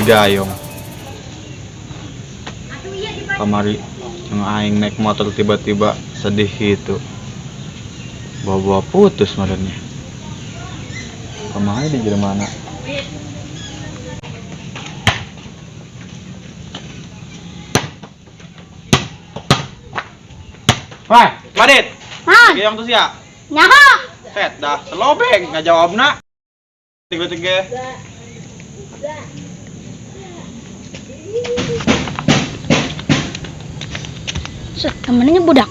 gayong. Kamari yang aing naik motor tiba-tiba sedih gitu. Bawa-bawa putus malahnya. Kemana di mana? Wah, Madit. Gayong tuh sia. Nyaho. Set dah selobeng nggak jawab nak. Tiga-tiga. Set, temennya budak.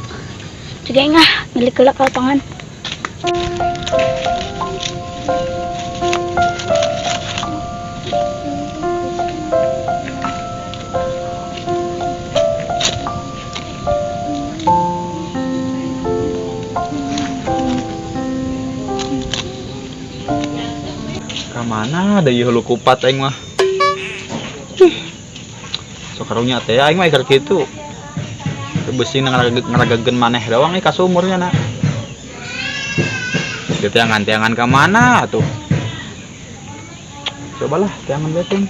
Juga ngah milik kelak lapangan. Kamana ada ieu hulu kupat aing mah. Sok karunya teh aing mah keur kitu. Besi ngaragageun maneh doang nih ka sumurnya na. Kitu tiangan-tiangan ka mana atuh? Cobalah tiangan beteng.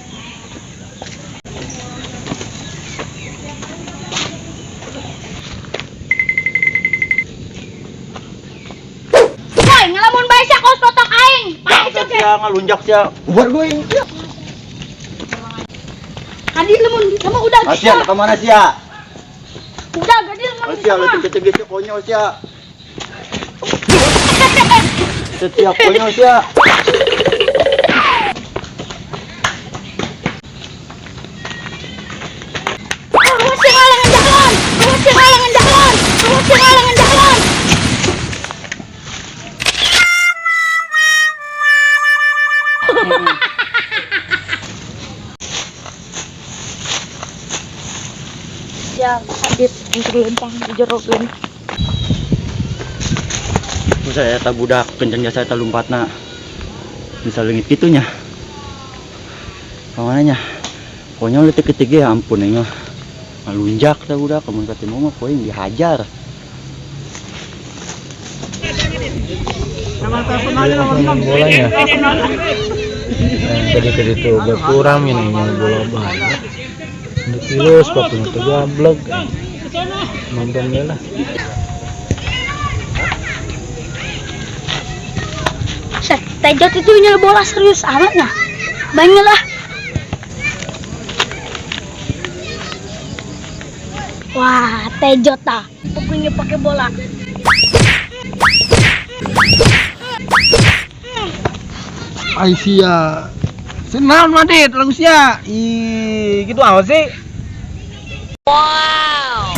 Woi, ngelamun bae sia kos totok aing. Sia ngalunjak sia. Buat gue ini. Hadi lemun sama udah Sia ka mana sia? Udah gadil ngomong Sia leutik kecegis konyol sia. Setiap konyol sia. Awas yang halangan jalan. Awas yang halangan jalan. Awas yang halangan jalan. Ya, habis lempang dijerokin. Saya tak budak kencangnya saya tak lompatna bisa lengit gitunya kamananya pokoknya letik ketiga ya ampun ini mah ngalunjak tak budak kamu ketemu mah poin dihajar bolanya yang tadi itu berkurang ini bola banyak untuk kilo sepatunya tuh gablek nonton dia lah. Set, Tejot itu nyel bola serius amat nah. Banyak lah. Wah, Tejot ah. Pokoknya pakai bola. Aisyah senang Madit lagu sia ih gitu apa sih Wow.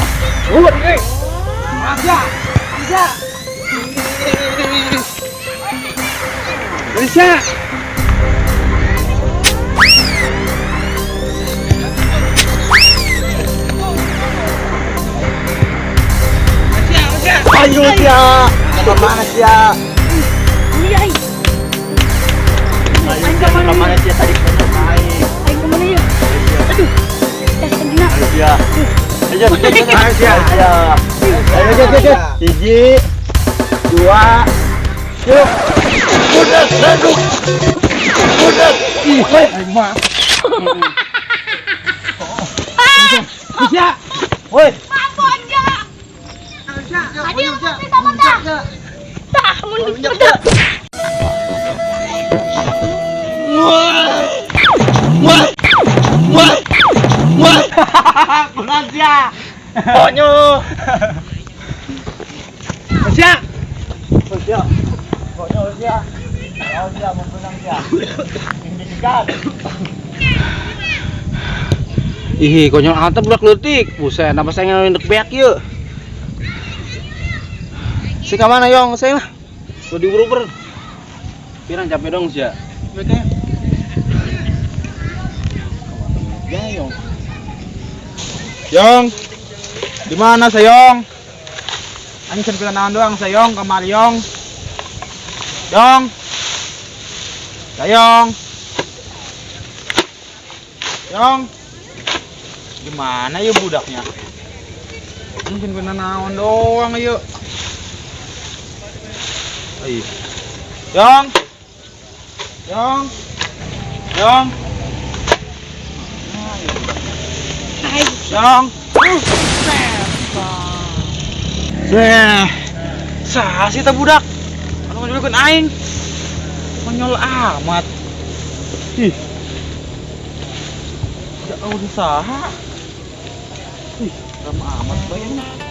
Aisyah Aisyah ayo sia kemana sia Iya. kemana sia tadi main Ayo kemana yuk? Aduh. Tes kena. ayo sia ayo hiji dua yuk udah aduh udah ih aing mah Aisyah woi Mampu aja. Tadi yang pasti sama dah. Tah, mun betul. berat sia konyol Aisyah sia konyol sia oh sia mau menang sia ini dekat ih konyol antep budak leutik buset apa saya ngendek beak yeuh si ka mana yong saya lah udah diuber-uber pirang capek dong sia bete Yong. Yong. Di mana Sayong? Anjing can kenaon doang Sayong kamari Yong. Yong. Sayong. Yong. Gimana ya budaknya? Mungkin kena naon doang yuk. Ayo. Yong. Yong. Yong. Yong. Seh. Sah sih ta budak. Anu ngajulkeun aing. Konyol amat. Ih. Ya udah saha. Ih, lama amat bayangnya.